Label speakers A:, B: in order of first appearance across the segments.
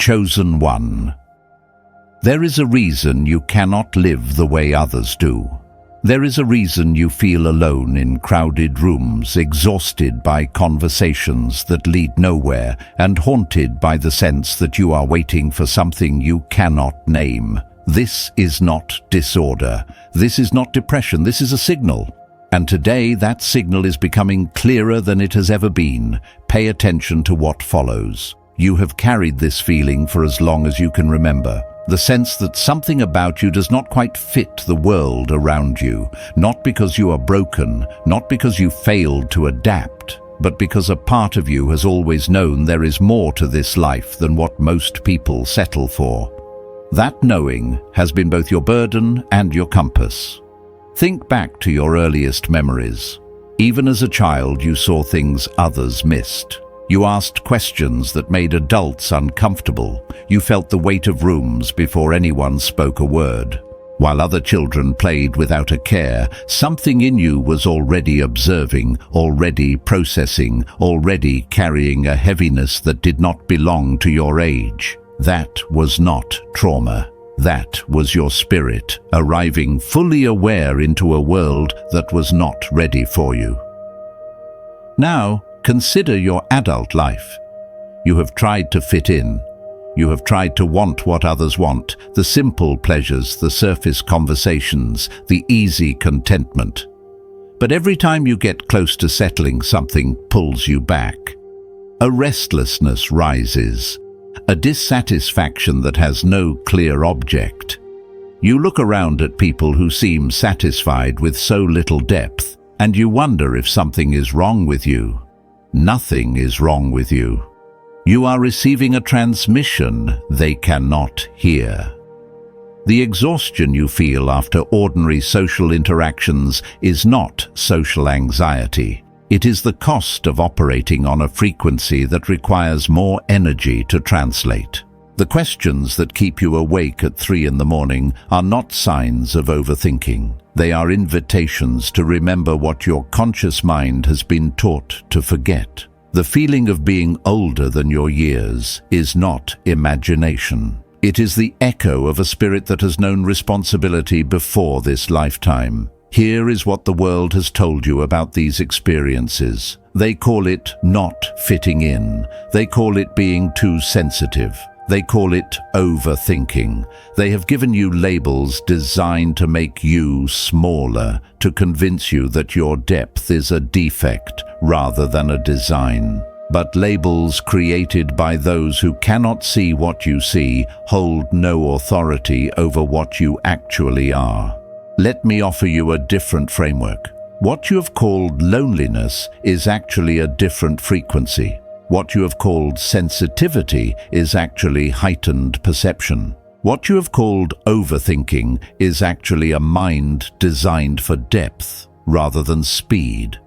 A: chosen one. There is a reason you cannot live the way others do. There is a reason you feel alone in crowded rooms, exhausted by conversations that lead nowhere, and haunted by the sense that you are waiting for something you cannot name. This is not disorder. This is not depression. This is a signal. And today that signal is becoming clearer than it has ever been. Pay attention to what follows. You have carried this feeling for as long as you can remember. The sense that something about you does not quite fit the world around you, not because you are broken, not because you failed to adapt, but because a part of you has always known there is more to this life than what most people settle for. That knowing has been both your burden and your compass. Think back to your earliest memories. Even as a child, you saw things others missed. You asked questions that made adults uncomfortable. You felt the weight of rooms before anyone spoke a word. While other children played without a care, something in you was already observing, already processing, already carrying a heaviness that did not belong to your age. That was not trauma. That was your spirit, arriving fully aware into a world that was not ready for you. Now, consider your adult life. You have tried to fit in. You have tried to want what others want, the simple pleasures, the surface conversations, the easy contentment. But every time you get close to settling, something pulls you back. A restlessness rises, a dissatisfaction that has no clear object. You look around at people who seem satisfied with so little depth, and you wonder if something is wrong with you. Nothing is wrong with you. You are receiving a transmission they cannot hear. The exhaustion you feel after ordinary social interactions is not social anxiety. It is the cost of operating on a frequency that requires more energy to translate. The questions that keep you awake at 3 in the morning are not signs of overthinking. They are invitations to remember what your conscious mind has been taught to forget. The feeling of being older than your years is not imagination. It is the echo of a spirit that has known responsibility before this lifetime. Here is what the world has told you about these experiences. They call it not fitting in. They call it being too sensitive. They call it overthinking. They have given you labels designed to make you smaller, to convince you that your depth is a defect rather than a design. But labels created by those who cannot see what you see hold no authority over what you actually are. Let me offer you a different framework. What you have called loneliness is actually a different frequency. What you have called sensitivity is actually heightened perception. What you have called overthinking is actually a mind designed for depth rather than speed.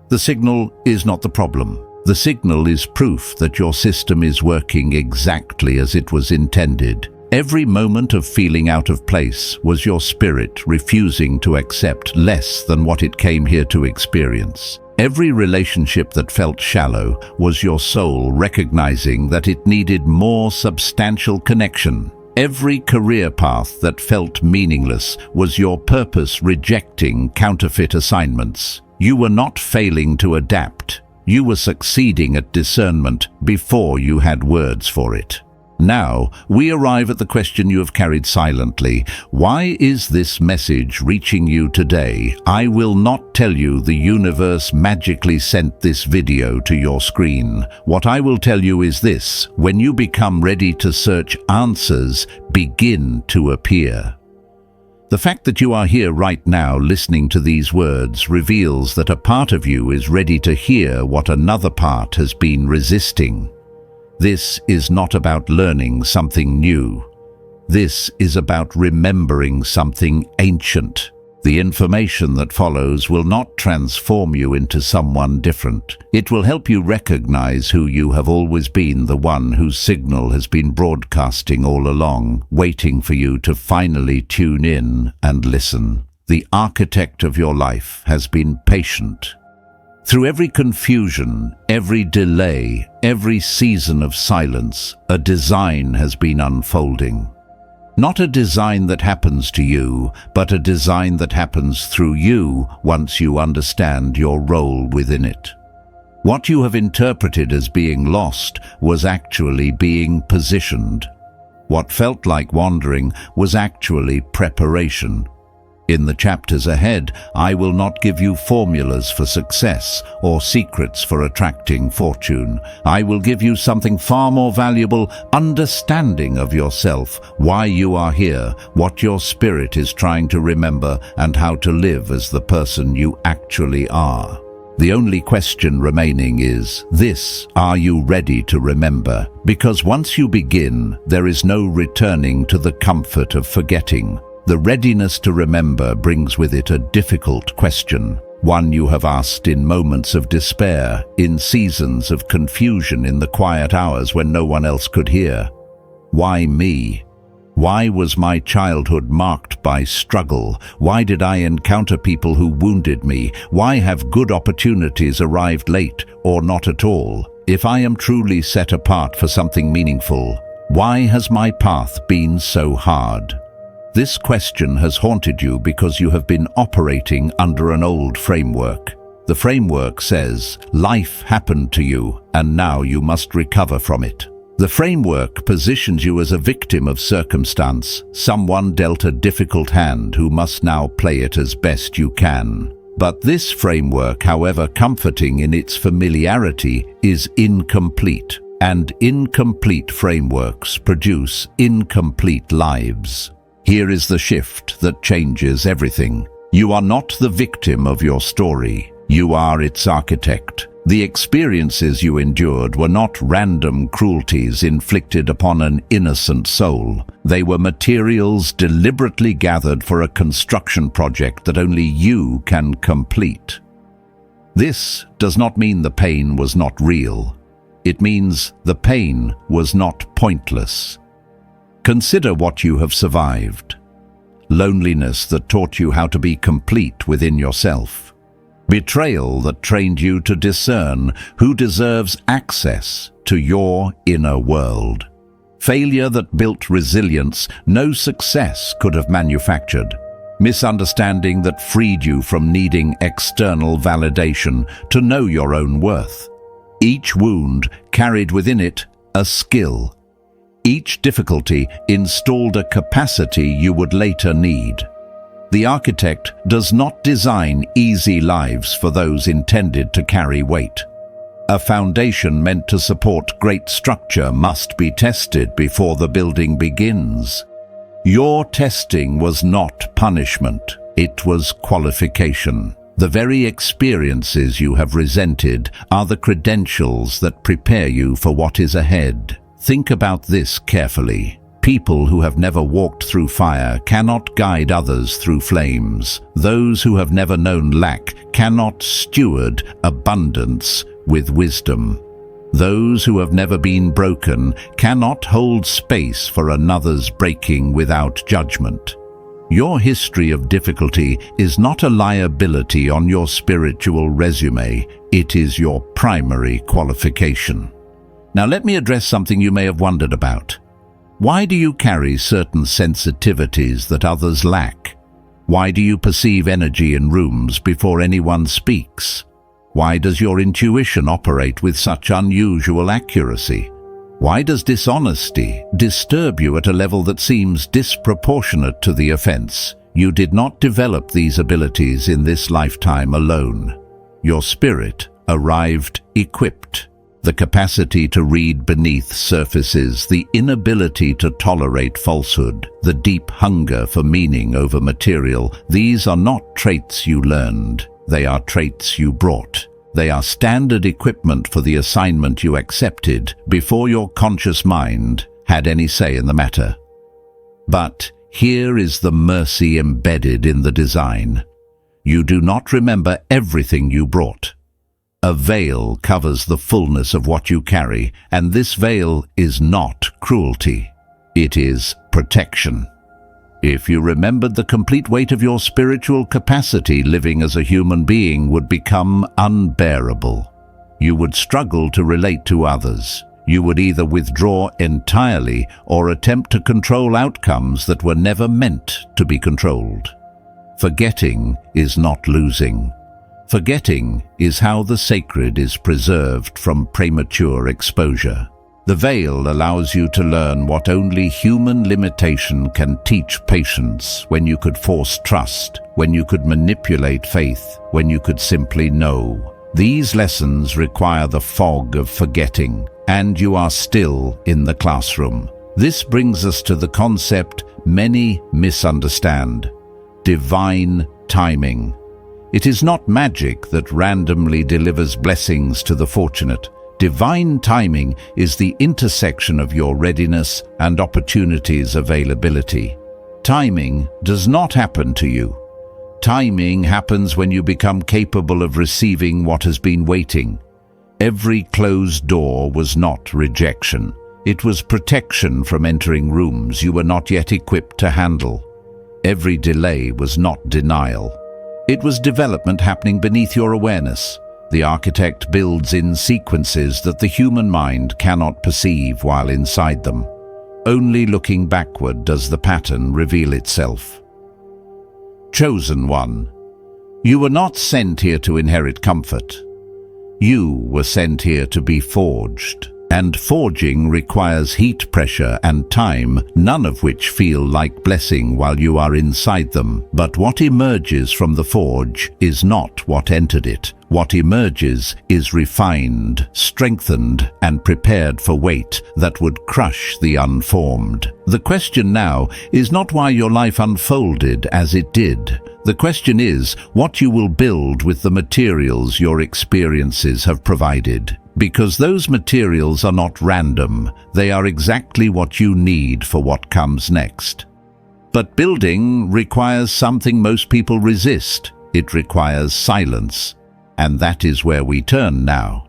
A: The signal is not the problem. The signal is proof that your system is working exactly as it was intended. Every moment of feeling out of place was your spirit refusing to accept less than what it came here to experience. Every relationship that felt shallow was your soul recognizing that it needed more substantial connection. Every career path that felt meaningless was your purpose rejecting counterfeit assignments. You were not failing to adapt. You were succeeding at discernment before you had words for it. Now, we arrive at the question you have carried silently. Why is this message reaching you today? I will not tell you the universe magically sent this video to your screen. What I will tell you is this: when you become ready to search, answers begin to appear. The fact that you are here right now listening to these words reveals that a part of you is ready to hear what another part has been resisting. This is not about learning something new. This is about remembering something ancient. The information that follows will not transform you into someone different. It will help you recognize who you have always been, the one whose signal has been broadcasting all along, waiting for you to finally tune in and listen. The architect of your life has been patient. Through every confusion, every delay, every season of silence, a design has been unfolding. Not a design that happens to you, but a design that happens through you once you understand your role within it. What you have interpreted as being lost was actually being positioned. What felt like wandering was actually preparation. In the chapters ahead, I will not give you formulas for success or secrets for attracting fortune. I will give you something far more valuable: understanding of yourself, why you are here, what your spirit is trying to remember, and how to live as the person you actually are. The only question remaining is this: are you ready to remember? Because once you begin, there is no returning to the comfort of forgetting. The readiness to remember brings with it a difficult question, one you have asked in moments of despair, in seasons of confusion, in the quiet hours when no one else could hear. Why me? Why was my childhood marked by struggle? Why did I encounter people who wounded me? Why have good opportunities arrived late or not at all? If I am truly set apart for something meaningful, why has my path been so hard? This question has haunted you because you have been operating under an old framework. The framework says, life happened to you, and now you must recover from it. The framework positions you as a victim of circumstance, someone dealt a difficult hand who must now play it as best you can. But this framework, however comforting in its familiarity, is incomplete, and incomplete frameworks produce incomplete lives. Here is the shift that changes everything. You are not the victim of your story. You are its architect. The experiences you endured were not random cruelties inflicted upon an innocent soul. They were materials deliberately gathered for a construction project that only you can complete. This does not mean the pain was not real. It means the pain was not pointless. Consider what you have survived. Loneliness that taught you how to be complete within yourself. Betrayal that trained you to discern who deserves access to your inner world. Failure that built resilience no success could have manufactured. Misunderstanding that freed you from needing external validation to know your own worth. Each wound carried within it a skill. Each difficulty installed a capacity you would later need. The architect does not design easy lives for those intended to carry weight. A foundation meant to support great structure must be tested before the building begins. Your testing was not punishment, it was qualification. The very experiences you have resented are the credentials that prepare you for what is ahead. Think about this carefully. People who have never walked through fire cannot guide others through flames. Those who have never known lack cannot steward abundance with wisdom. Those who have never been broken cannot hold space for another's breaking without judgment. Your history of difficulty is not a liability on your spiritual resume. It is your primary qualification. Now let me address something you may have wondered about. Why do you carry certain sensitivities that others lack? Why do you perceive energy in rooms before anyone speaks? Why does your intuition operate with such unusual accuracy? Why does dishonesty disturb you at a level that seems disproportionate to the offense? You did not develop these abilities in this lifetime alone. Your spirit arrived equipped. The capacity to read beneath surfaces, the inability to tolerate falsehood, the deep hunger for meaning over material, these are not traits you learned. They are traits you brought. They are standard equipment for the assignment you accepted before your conscious mind had any say in the matter. But here is the mercy embedded in the design. You do not remember everything you brought. A veil covers the fullness of what you carry, and this veil is not cruelty. It is protection. If you remembered the complete weight of your spiritual capacity, living as a human being would become unbearable. You would struggle to relate to others. You would either withdraw entirely or attempt to control outcomes that were never meant to be controlled. Forgetting is not losing. Forgetting is how the sacred is preserved from premature exposure. The veil allows you to learn what only human limitation can teach: patience, when you could force trust, when you could manipulate faith, when you could simply know. These lessons require the fog of forgetting, and you are still in the classroom. This brings us to the concept many misunderstand: divine timing. It is not magic that randomly delivers blessings to the fortunate. Divine timing is the intersection of your readiness and opportunities availability. Timing does not happen to you. Timing happens when you become capable of receiving what has been waiting. Every closed door was not rejection. It was protection from entering rooms you were not yet equipped to handle. Every delay was not denial. It was development happening beneath your awareness. The architect builds in sequences that the human mind cannot perceive while inside them. Only looking backward does the pattern reveal itself. Chosen one. You were not sent here to inherit comfort. You were sent here to be forged. And forging requires heat, pressure, and time, none of which feel like blessing while you are inside them. But what emerges from the forge is not what entered it. What emerges is refined, strengthened, and prepared for weight that would crush the unformed. The question now is not why your life unfolded as it did. The question is what you will build with the materials your experiences have provided. Because those materials are not random, they are exactly what you need for what comes next. But building requires something most people resist. It requires silence. And that is where we turn now.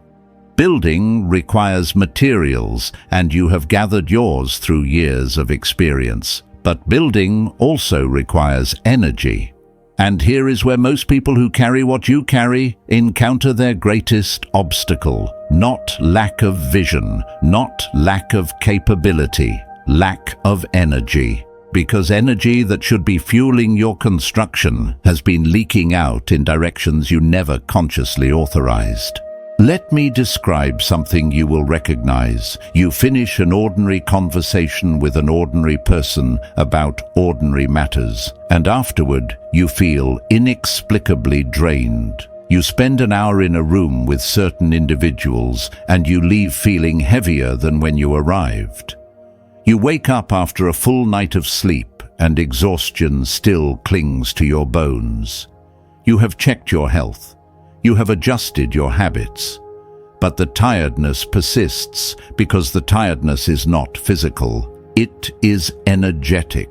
A: Building requires materials, and you have gathered yours through years of experience. But building also requires energy. And here is where most people who carry what you carry encounter their greatest obstacle. Not lack of vision, not lack of capability, lack of energy. Because energy that should be fueling your construction has been leaking out in directions you never consciously authorized. Let me describe something you will recognize. You finish an ordinary conversation with an ordinary person about ordinary matters, and afterward you feel inexplicably drained. You spend an hour in a room with certain individuals, and you leave feeling heavier than when you arrived. You wake up after a full night of sleep, and exhaustion still clings to your bones. You have checked your health. You have adjusted your habits. But the tiredness persists because the tiredness is not physical. It is energetic.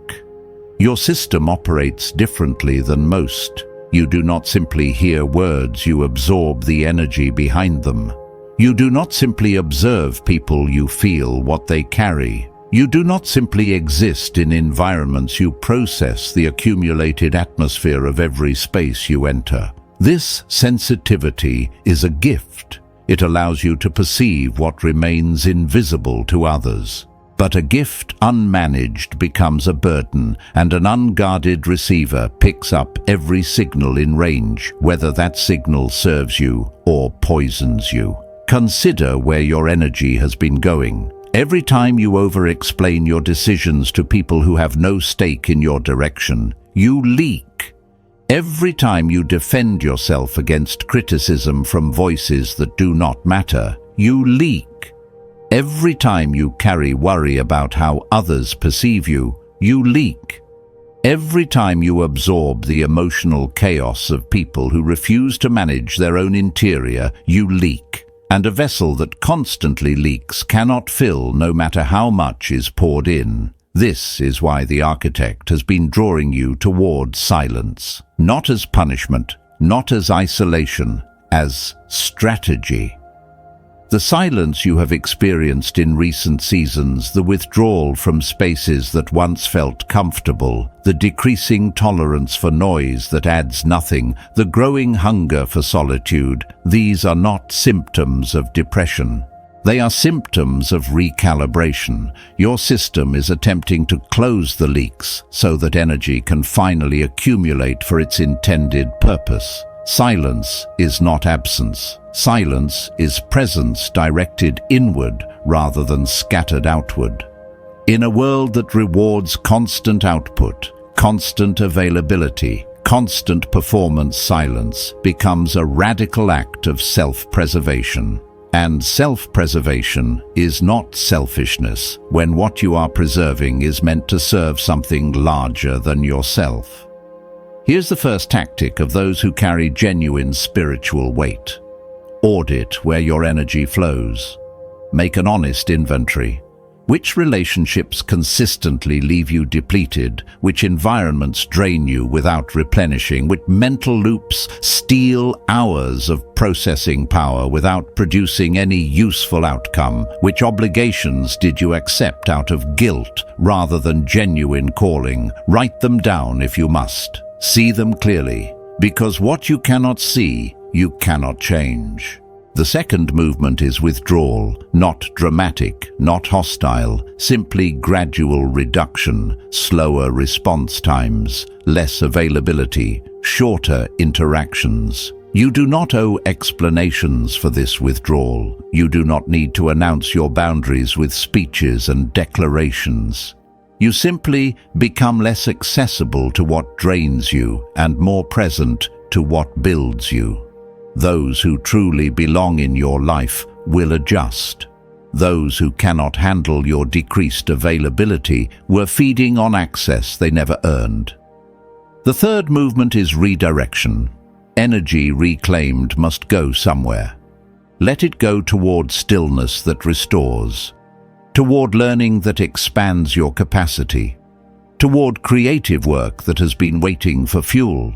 A: Your system operates differently than most. You do not simply hear words, you absorb the energy behind them. You do not simply observe people, you feel what they carry. You do not simply exist in environments, you process the accumulated atmosphere of every space you enter. This sensitivity is a gift. It allows you to perceive what remains invisible to others. But a gift unmanaged becomes a burden, and an unguarded receiver picks up every signal in range, whether that signal serves you or poisons you. Consider where your energy has been going. Every time you over-explain your decisions to people who have no stake in your direction, you leak. Every time you defend yourself against criticism from voices that do not matter, you leak. Every time you carry worry about how others perceive you, you leak. Every time you absorb the emotional chaos of people who refuse to manage their own interior, you leak. And a vessel that constantly leaks cannot fill no matter how much is poured in. This is why the architect has been drawing you toward silence. Not as punishment, not as isolation, as strategy. The silence you have experienced in recent seasons, the withdrawal from spaces that once felt comfortable, the decreasing tolerance for noise that adds nothing, the growing hunger for solitude, these are not symptoms of depression. They are symptoms of recalibration. Your system is attempting to close the leaks so that energy can finally accumulate for its intended purpose. Silence is not absence. Silence is presence directed inward rather than scattered outward. In a world that rewards constant output, constant availability, constant performance, silence becomes a radical act of self-preservation. And self-preservation is not selfishness when what you are preserving is meant to serve something larger than yourself. Here's the first tactic of those who carry genuine spiritual weight. Audit where your energy flows. Make an honest inventory. Which relationships consistently leave you depleted? Which environments drain you without replenishing? Which mental loops steal hours of processing power without producing any useful outcome? Which obligations did you accept out of guilt rather than genuine calling? Write them down if you must. See them clearly, because what you cannot see, you cannot change. The second movement is withdrawal, not dramatic, not hostile, simply gradual reduction, slower response times, less availability, shorter interactions. You do not owe explanations for this withdrawal. You do not need to announce your boundaries with speeches and declarations. You simply become less accessible to what drains you and more present to what builds you. Those who truly belong in your life will adjust. Those who cannot handle your decreased availability were feeding on access they never earned. The third movement is redirection. Energy reclaimed must go somewhere. Let it go toward stillness that restores, toward learning that expands your capacity, toward creative work that has been waiting for fuel,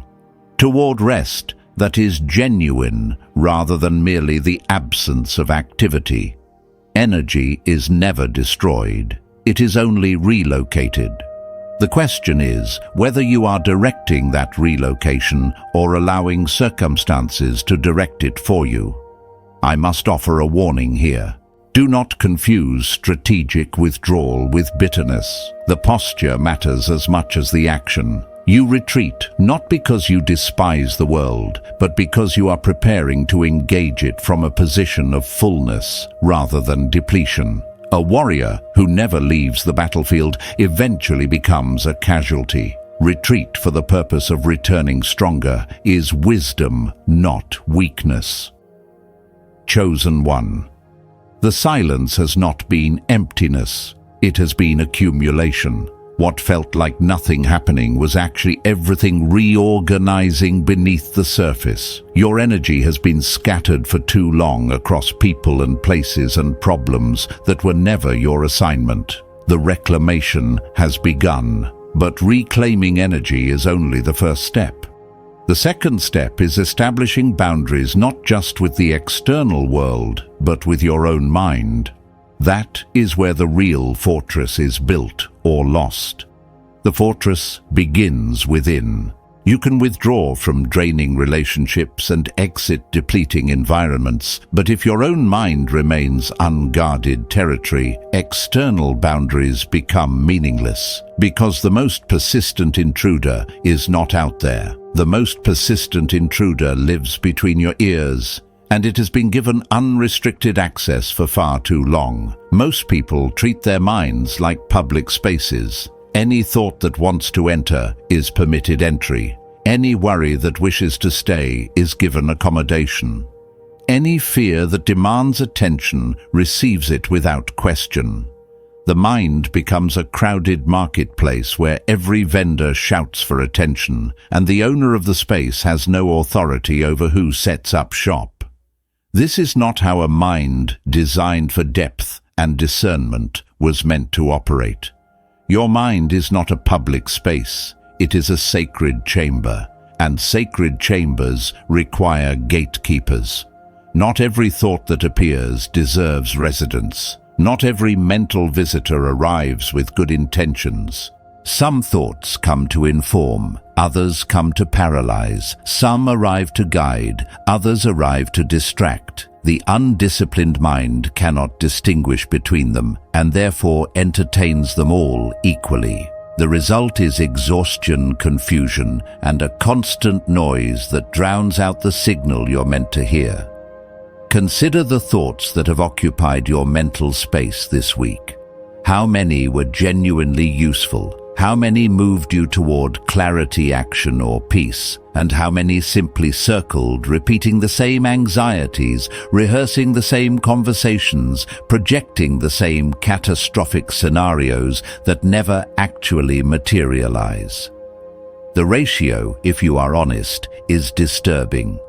A: toward rest that is genuine rather than merely the absence of activity. Energy is never destroyed. It is only relocated. The question is whether you are directing that relocation or allowing circumstances to direct it for you. I must offer a warning here. Do not confuse strategic withdrawal with bitterness. The posture matters as much as the action. You retreat not because you despise the world, but because you are preparing to engage it from a position of fullness rather than depletion. A warrior who never leaves the battlefield eventually becomes a casualty. Retreat for the purpose of returning stronger is wisdom, not weakness. Chosen one. The silence has not been emptiness, it has been accumulation. What felt like nothing happening was actually everything reorganizing beneath the surface. Your energy has been scattered for too long across people and places and problems that were never your assignment. The reclamation has begun, but reclaiming energy is only the first step. The second step is establishing boundaries not just with the external world, but with your own mind. That is where the real fortress is built or lost. The fortress begins within. You can withdraw from draining relationships and exit depleting environments, but if your own mind remains unguarded territory, external boundaries become meaningless, because the most persistent intruder is not out there. The most persistent intruder lives between your ears, and it has been given unrestricted access for far too long. Most people treat their minds like public spaces. Any thought that wants to enter is permitted entry. Any worry that wishes to stay is given accommodation. Any fear that demands attention receives it without question. The mind becomes a crowded marketplace where every vendor shouts for attention, and the owner of the space has no authority over who sets up shop. This is not how a mind designed for depth and discernment was meant to operate. Your mind is not a public space. It is a sacred chamber, and sacred chambers require gatekeepers. Not every thought that appears deserves residence. Not every mental visitor arrives with good intentions. Some thoughts come to inform, others come to paralyze. Some arrive to guide, others arrive to distract. The undisciplined mind cannot distinguish between them, and therefore entertains them all equally. The result is exhaustion, confusion, and a constant noise that drowns out the signal you're meant to hear. Consider the thoughts that have occupied your mental space this week. How many were genuinely useful? How many moved you toward clarity, action, or peace? And how many simply circled, repeating the same anxieties, rehearsing the same conversations, projecting the same catastrophic scenarios that never actually materialize? The ratio, if you are honest, is disturbing.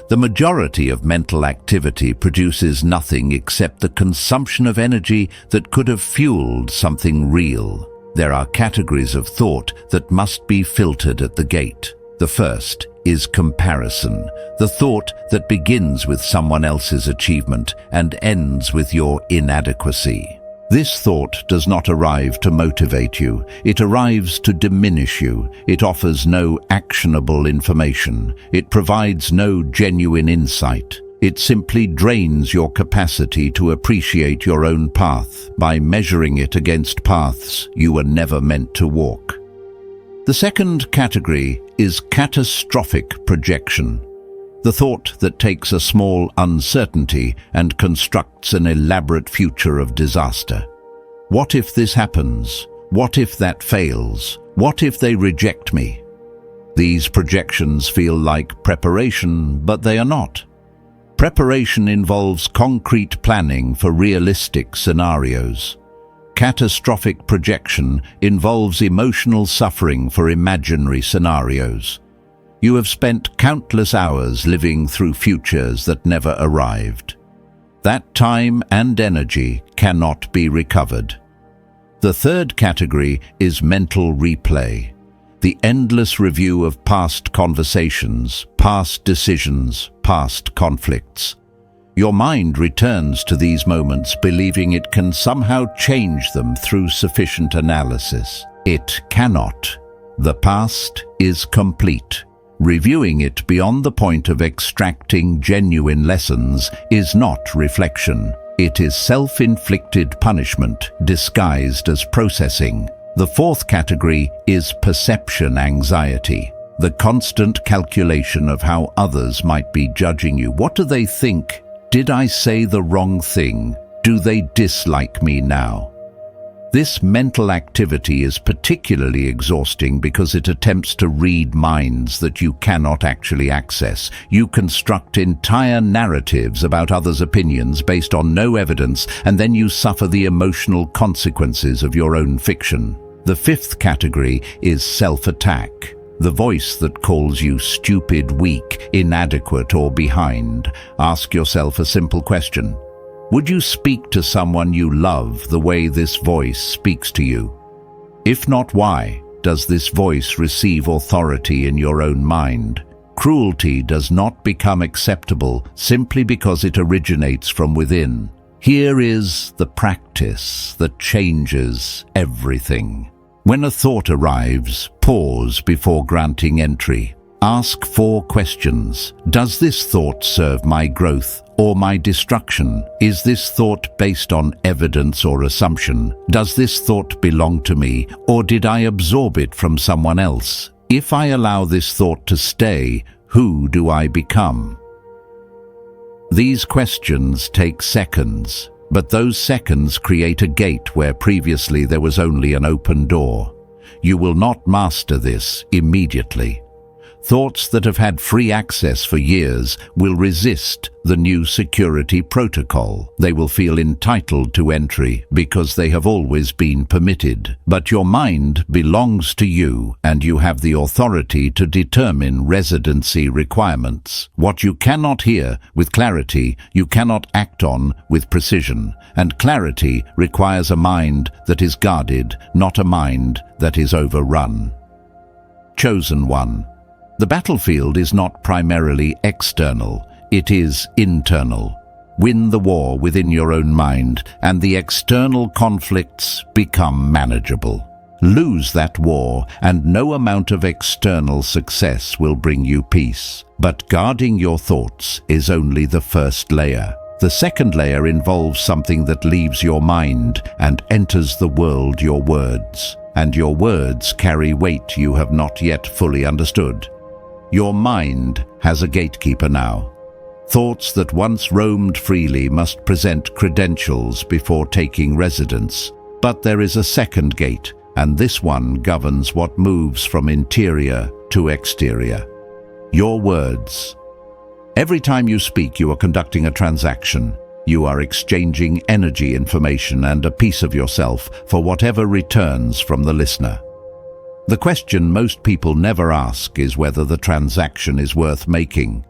A: The majority of mental activity produces nothing except the consumption of energy that could have fueled something real. There are categories of thought that must be filtered at the gate. The first is comparison, the thought that begins with someone else's achievement and ends with your inadequacy. This thought does not arrive to motivate you, it arrives to diminish you. It offers no actionable information, it provides no genuine insight. It simply drains your capacity to appreciate your own path by measuring it against paths you were never meant to walk. The second category is catastrophic projection, the thought that takes a small uncertainty and constructs an elaborate future of disaster. What if this happens? What if that fails? What if they reject me? These projections feel like preparation, but they are not. Preparation involves concrete planning for realistic scenarios. Catastrophic projection involves emotional suffering for imaginary scenarios. You have spent countless hours living through futures that never arrived. That time and energy cannot be recovered. The third category is mental replay, the endless review of past conversations, past decisions, past conflicts. Your mind returns to these moments believing it can somehow change them through sufficient analysis. It cannot. The past is complete. Reviewing it beyond the point of extracting genuine lessons is not reflection. It is self-inflicted punishment disguised as processing. The fourth category is perception anxiety, the constant calculation of how others might be judging you. What do they think? Did I say the wrong thing? Do they dislike me now? This mental activity is particularly exhausting because it attempts to read minds that you cannot actually access. You construct entire narratives about others' opinions based on no evidence, and then you suffer the emotional consequences of your own fiction. The fifth category is self-attack, the voice that calls you stupid, weak, inadequate, or behind. Ask yourself a simple question. Would you speak to someone you love the way this voice speaks to you? If not, why does this voice receive authority in your own mind? Cruelty does not become acceptable simply because it originates from within. Here is the practice that changes everything. When a thought arrives, pause before granting entry. Ask 4 questions. Does this thought serve my growth or my destruction? Is this thought based on evidence or assumption? Does this thought belong to me, or did I absorb it from someone else? If I allow this thought to stay, who do I become? These questions take seconds, but those seconds create a gate where previously there was only an open door. You will not master this immediately. Thoughts that have had free access for years will resist the new security protocol. They will feel entitled to entry because they have always been permitted. But your mind belongs to you, and you have the authority to determine residency requirements. What you cannot hear with clarity, you cannot act on with precision. And clarity requires a mind that is guarded, not a mind that is overrun. Chosen one. The battlefield is not primarily external, it is internal. Win the war within your own mind, and the external conflicts become manageable. Lose that war, and no amount of external success will bring you peace. But guarding your thoughts is only the first layer. The second layer involves something that leaves your mind and enters the world, your words. And your words carry weight you have not yet fully understood. Your mind has a gatekeeper now. Thoughts that once roamed freely must present credentials before taking residence. But there is a second gate, and this one governs what moves from interior to exterior. Your words. Every time you speak, you are conducting a transaction. You are exchanging energy, information, and a piece of yourself for whatever returns from the listener. The question most people never ask is whether the transaction is worth making.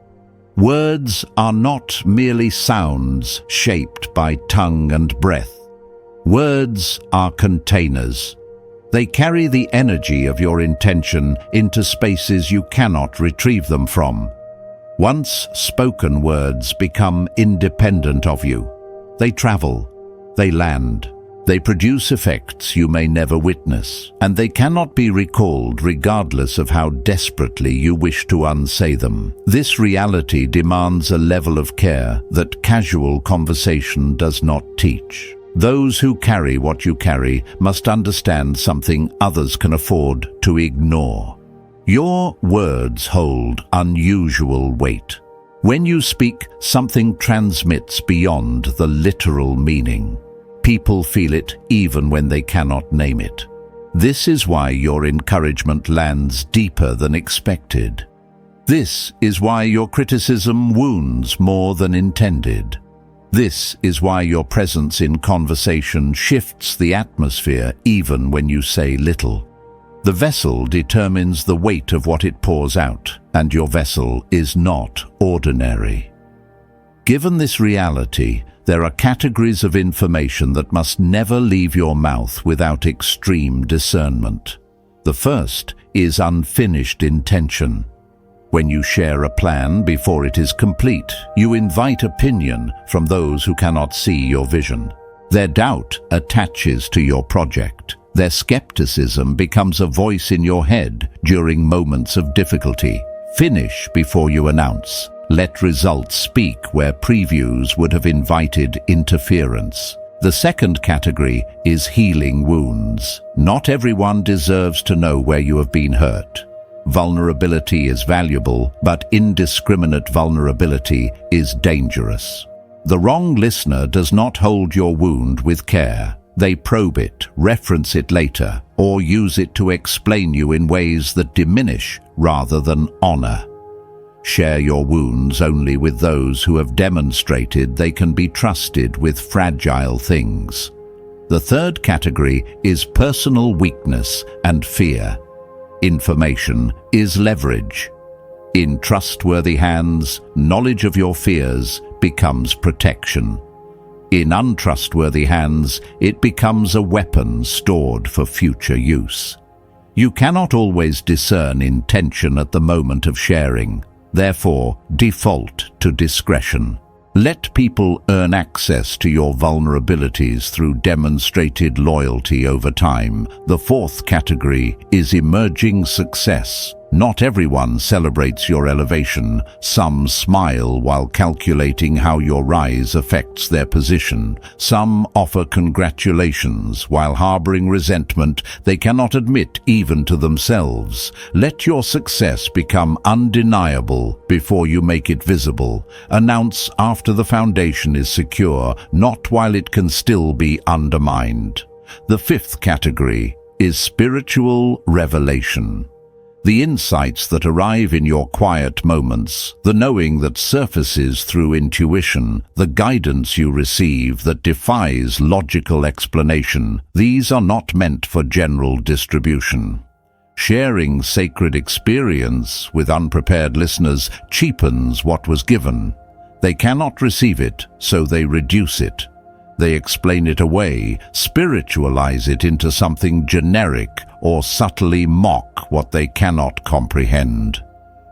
A: Words are not merely sounds shaped by tongue and breath. Words are containers. They carry the energy of your intention into spaces you cannot retrieve them from. Once spoken words become independent of you. They travel, they land, they produce effects you may never witness, and they cannot be recalled regardless of how desperately you wish to unsay them. This reality demands a level of care that casual conversation does not teach. Those who carry what you carry must understand something others can afford to ignore. Your words hold unusual weight. When you speak, something transmits beyond the literal meaning. People feel it even when they cannot name it. This is why your encouragement lands deeper than expected. This is why your criticism wounds more than intended. This is why your presence in conversation shifts the atmosphere even when you say little. The vessel determines the weight of what it pours out, and your vessel is not ordinary. Given this reality, there are categories of information that must never leave your mouth without extreme discernment. The first is unfinished intention. When you share a plan before it is complete, you invite opinion from those who cannot see your vision. Their doubt attaches to your project. Their skepticism becomes a voice in your head during moments of difficulty. Finish before you announce. Let results speak where previews would have invited interference. The second category is healing wounds. Not everyone deserves to know where you have been hurt. Vulnerability is valuable, but indiscriminate vulnerability is dangerous. The wrong listener does not hold your wound with care. They probe it, reference it later, or use it to explain you in ways that diminish rather than honor. Share your wounds only with those who have demonstrated they can be trusted with fragile things. The third category is personal weakness and fear. Information is leverage. In trustworthy hands, knowledge of your fears becomes protection. In untrustworthy hands, it becomes a weapon stored for future use. You cannot always discern intention at the moment of sharing. Therefore, default to discretion. Let people earn access to your vulnerabilities through demonstrated loyalty over time. The fourth category is emerging success. Not everyone celebrates your elevation. Some smile while calculating how your rise affects their position. Some offer congratulations while harboring resentment they cannot admit even to themselves. Let your success become undeniable before you make it visible. Announce after the foundation is secure, not while it can still be undermined. The fifth category is spiritual revelation. The insights that arrive in your quiet moments, the knowing that surfaces through intuition, the guidance you receive that defies logical explanation, these are not meant for general distribution. Sharing sacred experience with unprepared listeners cheapens what was given. They cannot receive it, so they reduce it. They explain it away, spiritualize it into something generic, or subtly mock what they cannot comprehend.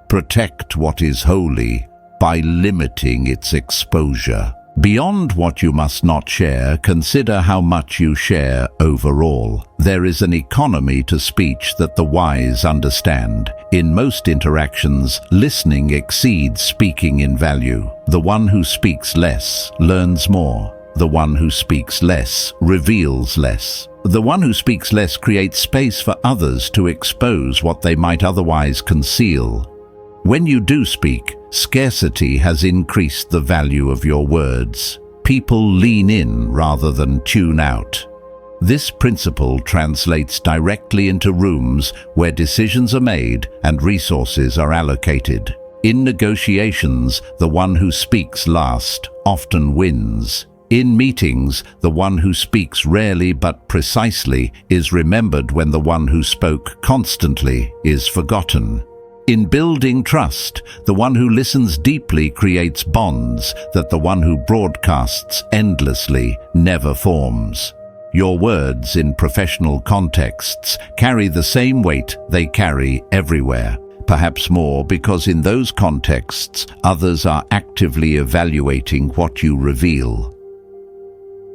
A: Protect what is holy, by limiting its exposure. Beyond what you must not share, consider how much you share overall. There is an economy to speech that the wise understand. In most interactions, listening exceeds speaking in value. The one who speaks less learns more. The one who speaks less reveals less. The one who speaks less creates space for others to expose what they might otherwise conceal. When you do speak, scarcity has increased the value of your words. People lean in rather than tune out. This principle translates directly into rooms where decisions are made and resources are allocated. In negotiations, the one who speaks last often wins. In meetings, the one who speaks rarely but precisely is remembered when the one who spoke constantly is forgotten. In building trust, the one who listens deeply creates bonds that the one who broadcasts endlessly never forms. Your words in professional contexts carry the same weight they carry everywhere. Perhaps more because in those contexts, others are actively evaluating what you reveal.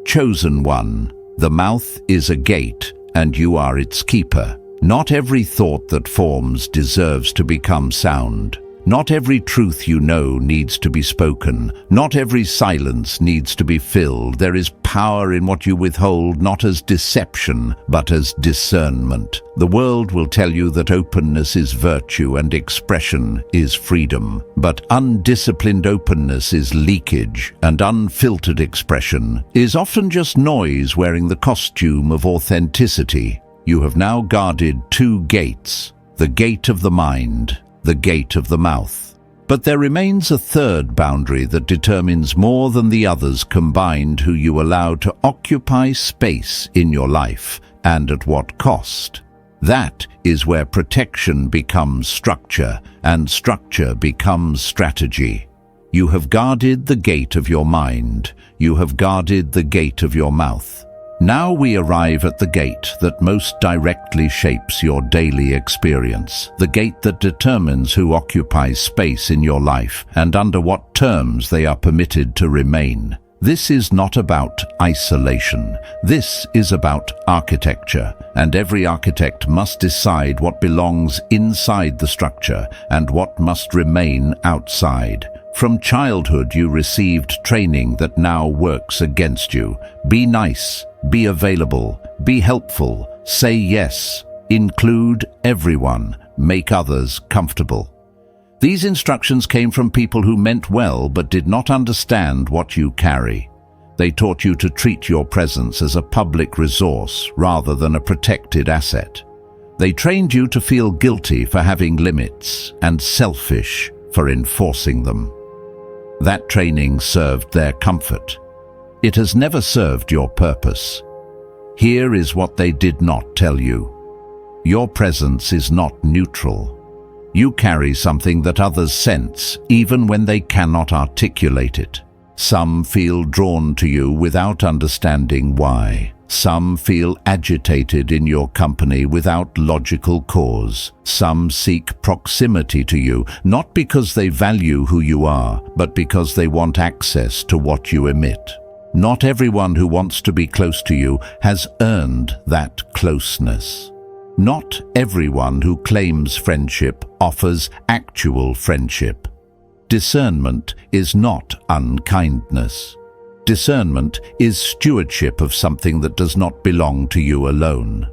A: Chosen one, the mouth is a gate, and you are its keeper. Not every thought that forms deserves to become sound. Not every truth you know needs to be spoken. Not every silence needs to be filled. There is power in what you withhold, not as deception, but as discernment. The world will tell you that openness is virtue and expression is freedom. But undisciplined openness is leakage, and unfiltered expression is often just noise wearing the costume of authenticity. You have now guarded two gates, the gate of the mind, the gate of the mouth. But there remains a third boundary that determines more than the others combined who you allow to occupy space in your life, and at what cost. That is where protection becomes structure, and structure becomes strategy. You have guarded the gate of your mind. You have guarded the gate of your mouth. Now we arrive at the gate that most directly shapes your daily experience, the gate that determines who occupies space in your life and under what terms they are permitted to remain. This is not about isolation. This is about architecture, and every architect must decide what belongs inside the structure and what must remain outside. From childhood you received training that now works against you. Be nice, be available, be helpful, say yes, include everyone, make others comfortable. These instructions came from people who meant well but did not understand what you carry. They taught you to treat your presence as a public resource rather than a protected asset. They trained you to feel guilty for having limits and selfish for enforcing them. That training served their comfort. It has never served your purpose. Here is what they did not tell you. Your presence is not neutral. You carry something that others sense, even when they cannot articulate it. Some feel drawn to you without understanding why. Some feel agitated in your company without logical cause. Some seek proximity to you, not because they value who you are, but because they want access to what you emit. Not everyone who wants to be close to you has earned that closeness. Not everyone who claims friendship offers actual friendship. Discernment is not unkindness. Discernment is stewardship of something that does not belong to you alone.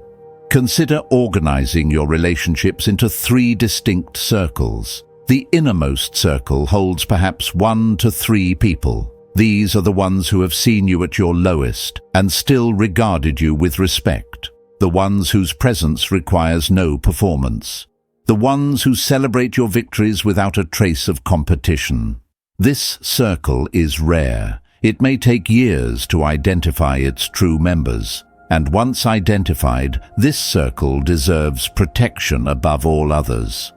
A: Consider organizing your relationships into 3 distinct circles. The innermost circle holds perhaps 1 to 3 people. These are the ones who have seen you at your lowest and still regarded you with respect. The ones whose presence requires no performance. The ones who celebrate your victories without a trace of competition. This circle is rare. It may take years to identify its true members. And once identified, this circle deserves protection above all others.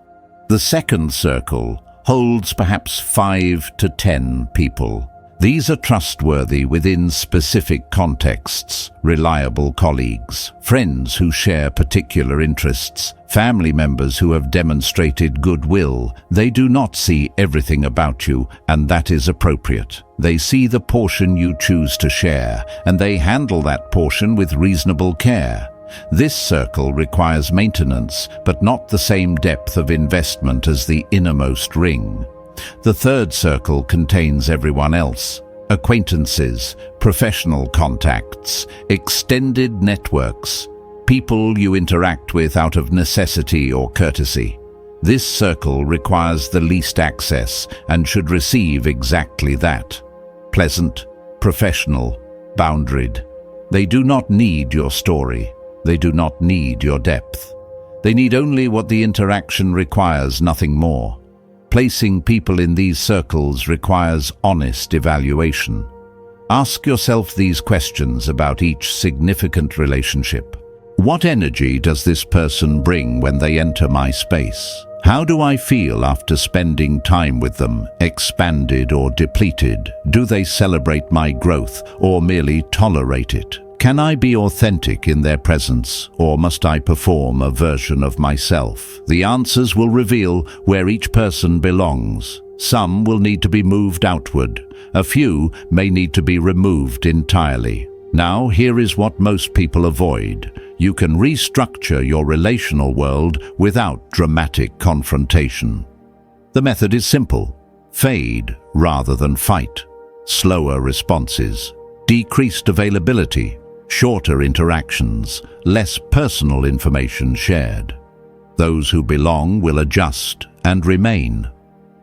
A: The second circle holds perhaps 5 to 10 people. These are trustworthy within specific contexts, reliable colleagues, friends who share particular interests, family members who have demonstrated goodwill. They do not see everything about you, and that is appropriate. They see the portion you choose to share, and they handle that portion with reasonable care. This circle requires maintenance, but not the same depth of investment as the innermost ring. The third circle contains everyone else: acquaintances, professional contacts, extended networks, people you interact with out of necessity or courtesy. This circle requires the least access and should receive exactly that: pleasant, professional, boundaried. They do not need your story. They do not need your depth. They need only what the interaction requires, nothing more. Placing people in these circles requires honest evaluation. Ask yourself these questions about each significant relationship. What energy does this person bring when they enter my space? How do I feel after spending time with them, expanded or depleted? Do they celebrate my growth or merely tolerate it? Can I be authentic in their presence, or must I perform a version of myself? The answers will reveal where each person belongs. Some will need to be moved outward. A few may need to be removed entirely. Now, here is what most people avoid. You can restructure your relational world without dramatic confrontation. The method is simple: fade rather than fight. Slower responses, decreased availability, shorter interactions, less personal information shared. Those who belong will adjust and remain.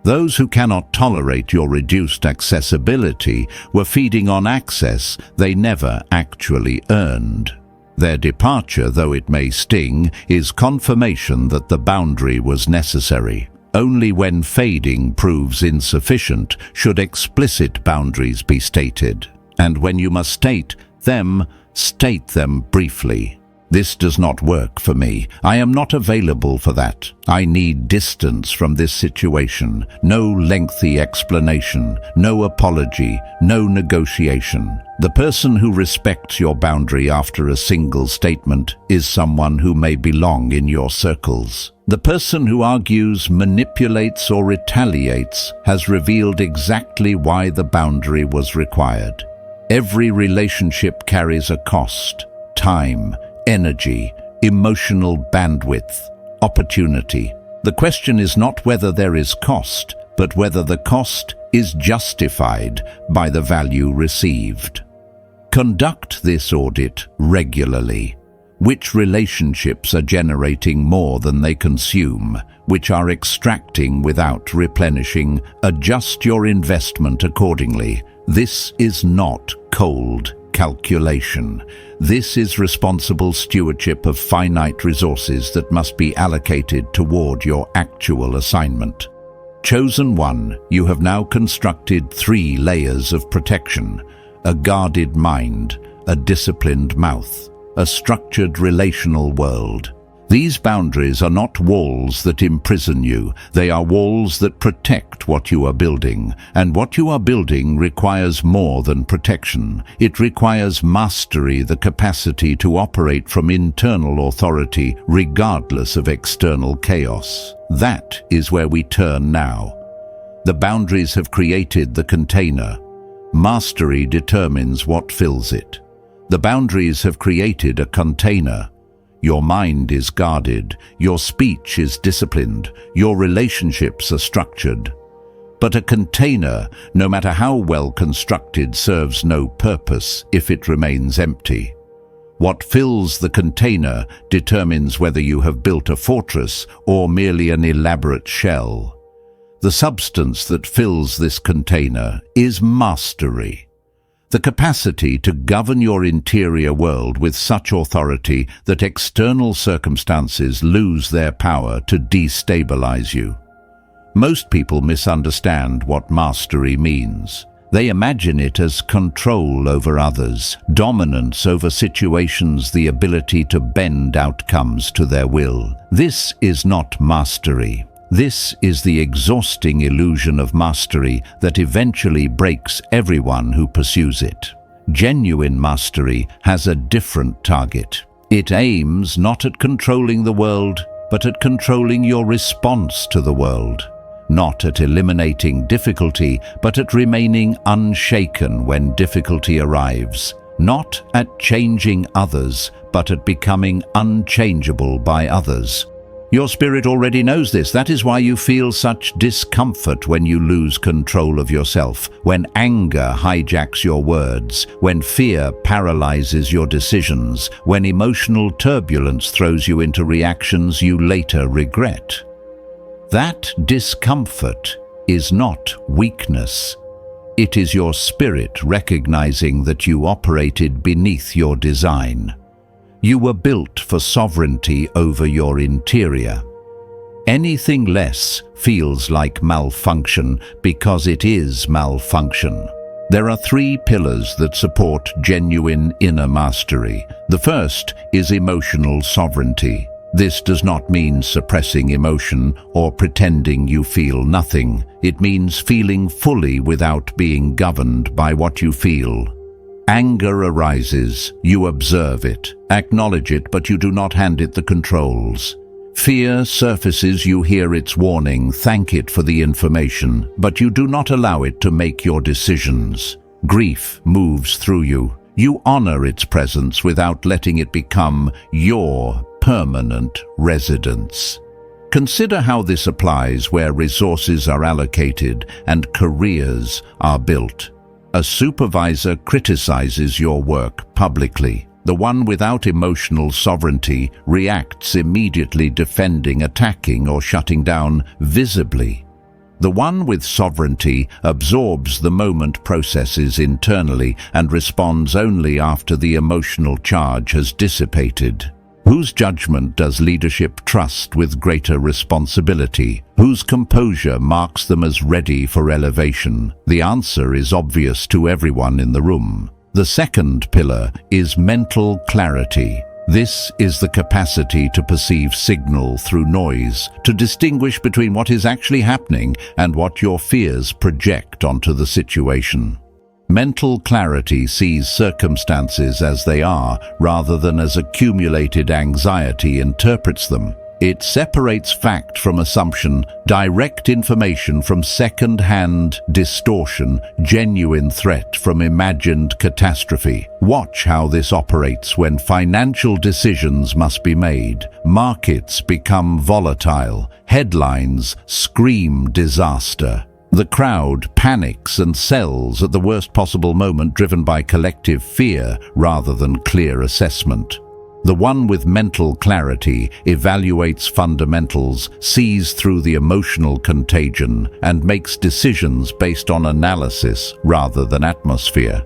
A: Those who cannot tolerate your reduced accessibility were feeding on access they never actually earned. Their departure, though it may sting, is confirmation that the boundary was necessary. Only when fading proves insufficient should explicit boundaries be stated. And when you must state them briefly. This does not work for me. I am not available for that. I need distance from this situation. No lengthy explanation, no apology, no negotiation. The person who respects your boundary after a single statement is someone who may belong in your circles. The person who argues, manipulates, or retaliates has revealed exactly why the boundary was required. Every relationship carries a cost: time, energy, emotional bandwidth, opportunity. The question is not whether there is cost, but whether the cost is justified by the value received. Conduct this audit regularly. Which relationships are generating more than they consume? Which are extracting without replenishing? Adjust your investment accordingly. This is not cold calculation. This is responsible stewardship of finite resources that must be allocated toward your actual assignment. Chosen one, you have now constructed 3 layers of protection: a guarded mind, a disciplined mouth, a structured relational world. These boundaries are not walls that imprison you. They are walls that protect what you are building. And what you are building requires more than protection. It requires mastery, the capacity to operate from internal authority regardless of external chaos. That is where we turn now. The boundaries have created the container. Mastery determines what fills it. The boundaries have created a container. Your mind is guarded, your speech is disciplined, your relationships are structured. But a container, no matter how well constructed, serves no purpose if it remains empty. What fills the container determines whether you have built a fortress or merely an elaborate shell. The substance that fills this container is mastery. The capacity to govern your interior world with such authority that external circumstances lose their power to destabilize you. Most people misunderstand what mastery means. They imagine it as control over others, dominance over situations, the ability to bend outcomes to their will. This is not mastery. This is the exhausting illusion of mastery that eventually breaks everyone who pursues it. Genuine mastery has a different target. It aims not at controlling the world, but at controlling your response to the world. Not at eliminating difficulty, but at remaining unshaken when difficulty arrives. Not at changing others, but at becoming unchangeable by others. Your spirit already knows this. That is why you feel such discomfort when you lose control of yourself, when anger hijacks your words, when fear paralyzes your decisions, when emotional turbulence throws you into reactions you later regret. That discomfort is not weakness. It is your spirit recognizing that you operated beneath your design. You were built for sovereignty over your interior. Anything less feels like malfunction because it is malfunction. There are 3 pillars that support genuine inner mastery. The first is emotional sovereignty. This does not mean suppressing emotion or pretending you feel nothing. It means feeling fully without being governed by what you feel. Anger arises, you observe it, acknowledge it, but you do not hand it the controls. Fear surfaces, you hear its warning, thank it for the information, but you do not allow it to make your decisions. Grief moves through you. You honor its presence without letting it become your permanent residence. Consider how this applies where resources are allocated and careers are built. A supervisor criticizes your work publicly. The one without emotional sovereignty reacts immediately, defending, attacking, or shutting down visibly. The one with sovereignty absorbs the moment, processes internally, and responds only after the emotional charge has dissipated. Whose judgment does leadership trust with greater responsibility? Whose composure marks them as ready for elevation? The answer is obvious to everyone in the room. The second pillar is mental clarity. This is the capacity to perceive signal through noise, to distinguish between what is actually happening and what your fears project onto the situation. Mental clarity sees circumstances as they are, rather than as accumulated anxiety interprets them. It separates fact from assumption, direct information from second-hand distortion, genuine threat from imagined catastrophe. Watch how this operates when financial decisions must be made. Markets become volatile. Headlines scream disaster. The crowd panics and sells at the worst possible moment, driven by collective fear rather than clear assessment. The one with mental clarity evaluates fundamentals, sees through the emotional contagion, and makes decisions based on analysis rather than atmosphere.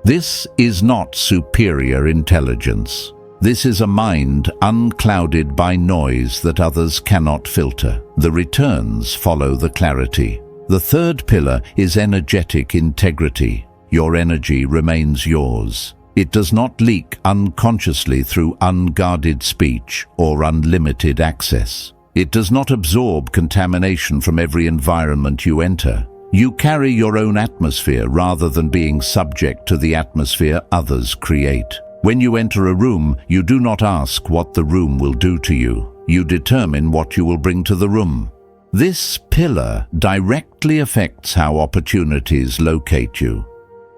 A: This is not superior intelligence. This is a mind unclouded by noise that others cannot filter. The returns follow the clarity. The third pillar is energetic integrity. Your energy remains yours. It does not leak unconsciously through unguarded speech or unlimited access. It does not absorb contamination from every environment you enter. You carry your own atmosphere rather than being subject to the atmosphere others create. When you enter a room, you do not ask what the room will do to you. You determine what you will bring to the room. This pillar directly affects how opportunities locate you.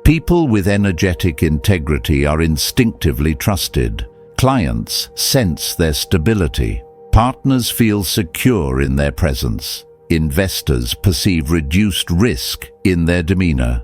A: People with energetic integrity are instinctively trusted. Clients sense their stability. Partners feel secure in their presence. Investors perceive reduced risk in their demeanor.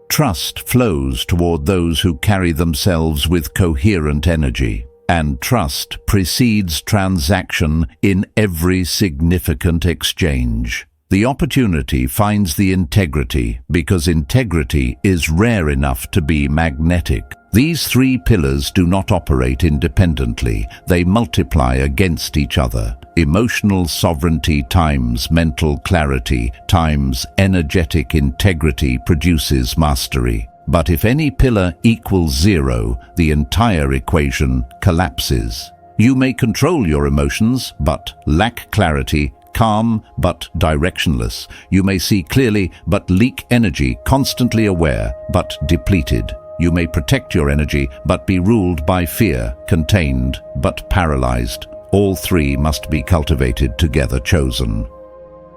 A: Trust flows toward those who carry themselves with coherent energy. And trust precedes transaction in every significant exchange. The opportunity finds the integrity because integrity is rare enough to be magnetic. These 3 pillars do not operate independently. They multiply against each other. Emotional sovereignty times mental clarity times energetic integrity produces mastery. But if any pillar equals 0, the entire equation collapses. You may control your emotions, but lack clarity. calm but directionless. You may see clearly but leak energy, constantly aware but depleted. You may protect your energy but be ruled by fear, contained but paralyzed. All three must be cultivated together. Chosen.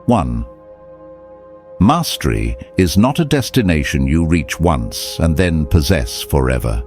A: 1. Mastery is not a destination you reach once and then possess forever.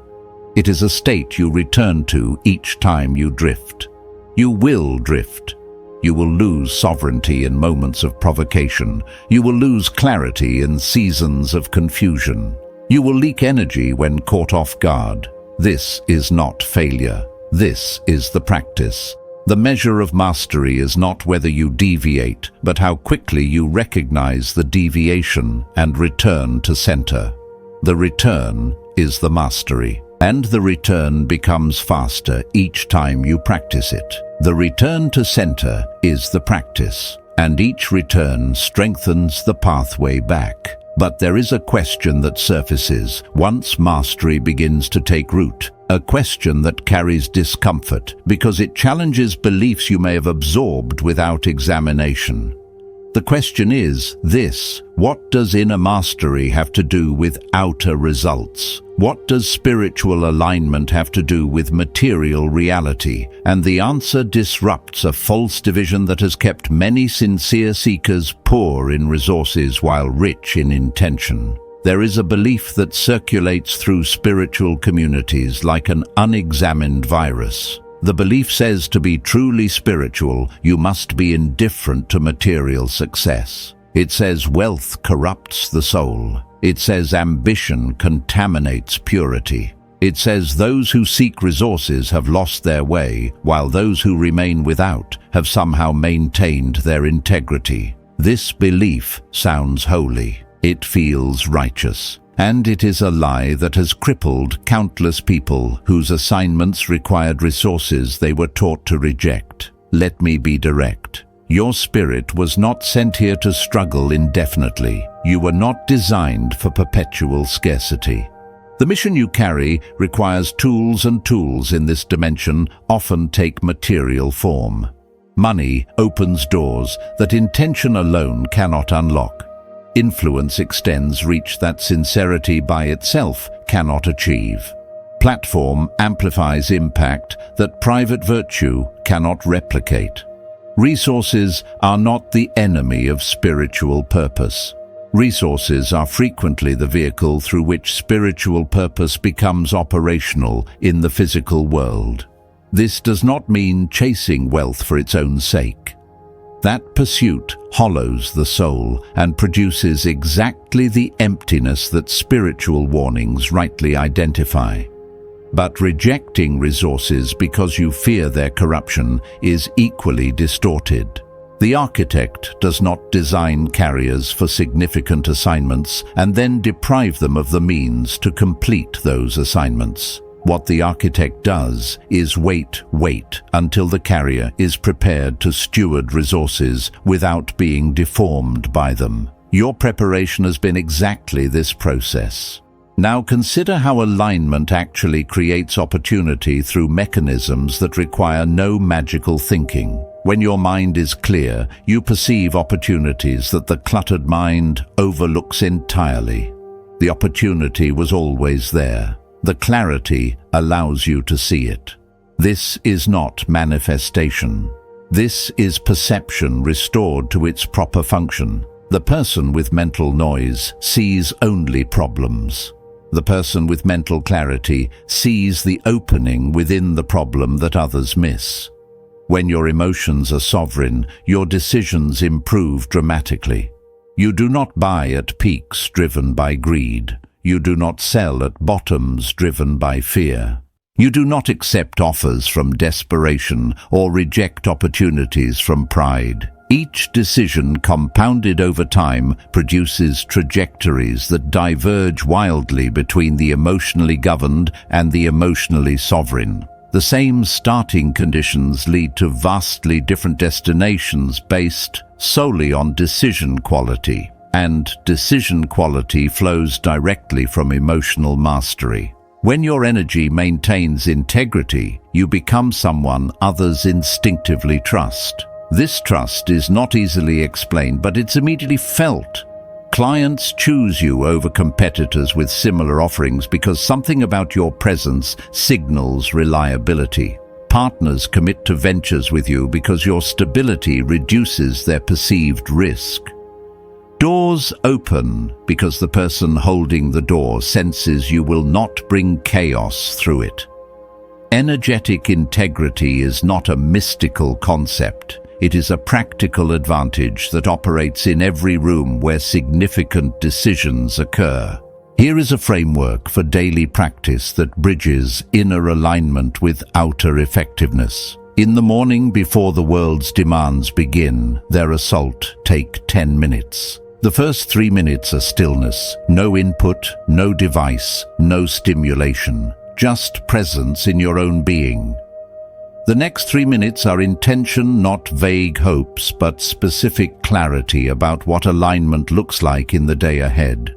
A: It is a state you return to each time you drift. You will drift. You will lose sovereignty in moments of provocation. You will lose clarity in seasons of confusion. You will leak energy when caught off guard. This is not failure. This is the practice. The measure of mastery is not whether you deviate, but how quickly you recognize the deviation and return to center. The return is the mastery, and the return becomes faster each time you practice it. The return to center is the practice, and each return strengthens the pathway back. But there is a question that surfaces once mastery begins to take root, a question that carries discomfort because it challenges beliefs you may have absorbed without examination. The question is this: what does inner mastery have to do with outer results? What does spiritual alignment have to do with material reality? And the answer disrupts a false division that has kept many sincere seekers poor in resources while rich in intention. There is a belief that circulates through spiritual communities like an unexamined virus. The belief says to be truly spiritual, you must be indifferent to material success. It says wealth corrupts the soul. It says ambition contaminates purity. It says those who seek resources have lost their way, while those who remain without have somehow maintained their integrity. This belief sounds holy. It feels righteous. And it is a lie that has crippled countless people whose assignments required resources they were taught to reject. Let me be direct. Your spirit was not sent here to struggle indefinitely. You were not designed for perpetual scarcity. The mission you carry requires tools, and tools in this dimension often take material form. Money opens doors that intention alone cannot unlock. Influence extends reach that sincerity by itself cannot achieve. Platform amplifies impact that private virtue cannot replicate. Resources are not the enemy of spiritual purpose. Resources are frequently the vehicle through which spiritual purpose becomes operational in the physical world. This does not mean chasing wealth for its own sake. That pursuit hollows the soul and produces exactly the emptiness that spiritual warnings rightly identify. But rejecting resources because you fear their corruption is equally distorted. The architect does not design carriers for significant assignments and then deprive them of the means to complete those assignments. What the architect does is wait until the carrier is prepared to steward resources without being deformed by them. Your preparation has been exactly this process. Now consider how alignment actually creates opportunity through mechanisms that require no magical thinking. When your mind is clear, you perceive opportunities that the cluttered mind overlooks entirely. The opportunity was always there. The clarity allows you to see it. This is not manifestation. This is perception restored to its proper function. The person with mental noise sees only problems. The person with mental clarity sees the opening within the problem that others miss. When your emotions are sovereign, your decisions improve dramatically. You do not buy at peaks driven by greed. You do not sell at bottoms driven by fear. You do not accept offers from desperation or reject opportunities from pride. Each decision compounded over time produces trajectories that diverge wildly between the emotionally governed and the emotionally sovereign. The same starting conditions lead to vastly different destinations based solely on decision quality. And decision quality flows directly from emotional mastery. When your energy maintains integrity, you become someone others instinctively trust. This trust is not easily explained, but it's immediately felt. Clients choose you over competitors with similar offerings because something about your presence signals reliability. Partners commit to ventures with you because your stability reduces their perceived risk. Doors open because the person holding the door senses you will not bring chaos through it. Energetic integrity is not a mystical concept. It is a practical advantage that operates in every room where significant decisions occur. Here is a framework for daily practice that bridges inner alignment with outer effectiveness. In the morning before the world's demands begin their assault, take 10 minutes. The first 3 minutes are stillness, no input, no device, no stimulation, just presence in your own being. The next 3 minutes are intention, not vague hopes, but specific clarity about what alignment looks like in the day ahead.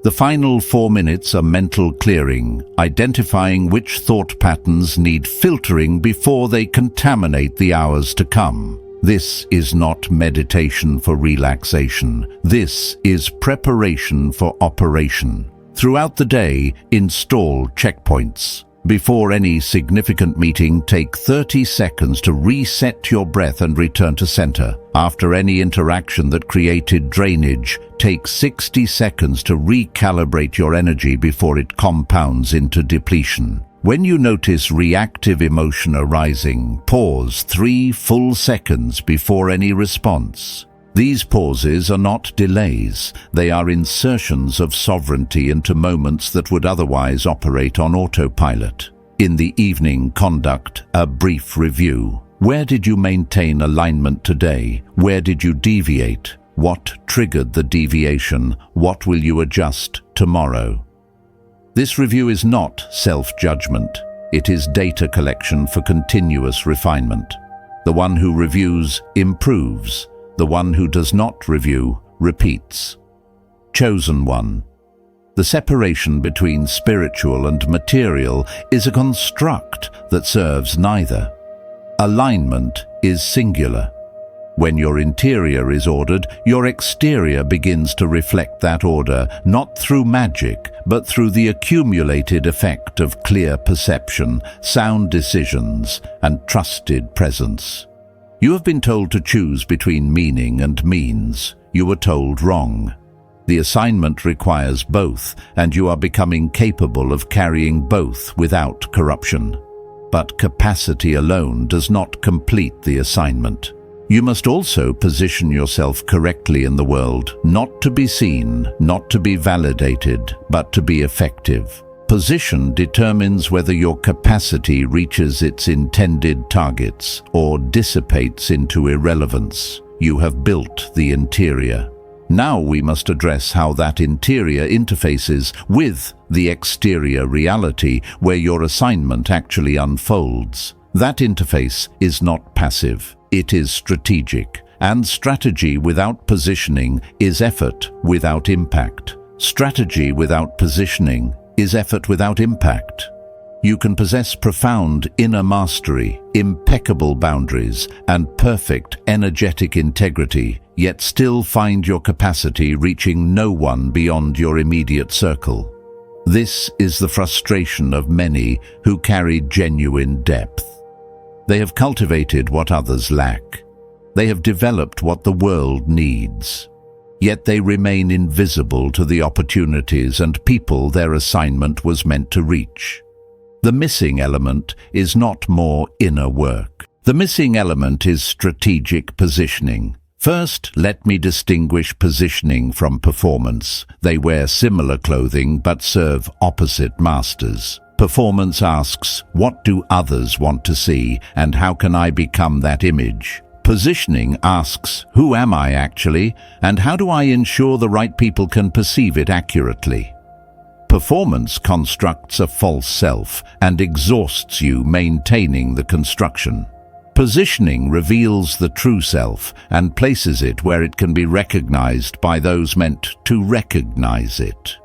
A: The final 4 minutes are mental clearing, identifying which thought patterns need filtering before they contaminate the hours to come. This is not meditation for relaxation. This is preparation for operation. Throughout the day, install checkpoints. Before any significant meeting, take 30 seconds to reset your breath and return to center. After any interaction that created drainage, take 60 seconds to recalibrate your energy before it compounds into depletion. When you notice reactive emotion arising, pause 3 full seconds before any response. These pauses are not delays, they are insertions of sovereignty into moments that would otherwise operate on autopilot. In the evening, conduct a brief review. Where did you maintain alignment today? Where did you deviate? What triggered the deviation? What will you adjust tomorrow? This review is not self-judgment. It is data collection for continuous refinement. The one who reviews improves. The one who does not review repeats. Chosen one. The separation between spiritual and material is a construct that serves neither. Alignment is singular. When your interior is ordered, your exterior begins to reflect that order, not through magic, but through the accumulated effect of clear perception, sound decisions, and trusted presence. You have been told to choose between meaning and means. You were told wrong. The assignment requires both, and you are becoming capable of carrying both without corruption. But capacity alone does not complete the assignment. You must also position yourself correctly in the world, not to be seen, not to be validated, but to be effective. Position determines whether your capacity reaches its intended targets or dissipates into irrelevance. You have built the interior. Now we must address how that interior interfaces with the exterior reality where your assignment actually unfolds. That interface is not passive, it is strategic. And strategy without positioning is effort without impact. Strategy without positioning is effort without impact. You can possess profound inner mastery, impeccable boundaries, and perfect energetic integrity, yet still find your capacity reaching no one beyond your immediate circle. This is the frustration of many who carry genuine depth. They have cultivated what others lack. They have developed what the world needs. Yet they remain invisible to the opportunities and people their assignment was meant to reach. The missing element is not more inner work. The missing element is strategic positioning. First, let me distinguish positioning from performance. They wear similar clothing but serve opposite masters. Performance asks, what do others want to see, and how can I become that image? Positioning asks, who am I actually, and how do I ensure the right people can perceive it accurately? Performance constructs a false self and exhausts you maintaining the construction. Positioning reveals the true self and places it where it can be recognized by those meant to recognize it.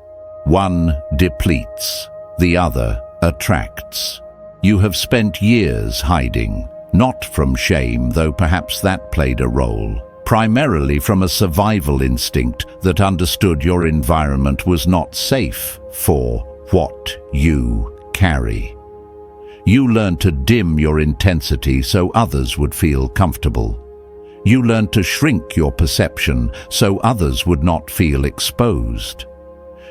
A: One depletes, the other attracts. You have spent years hiding. Not from shame, though perhaps that played a role. Primarily from a survival instinct that understood your environment was not safe for what you carry. You learned to dim your intensity so others would feel comfortable. You learned to shrink your perception so others would not feel exposed.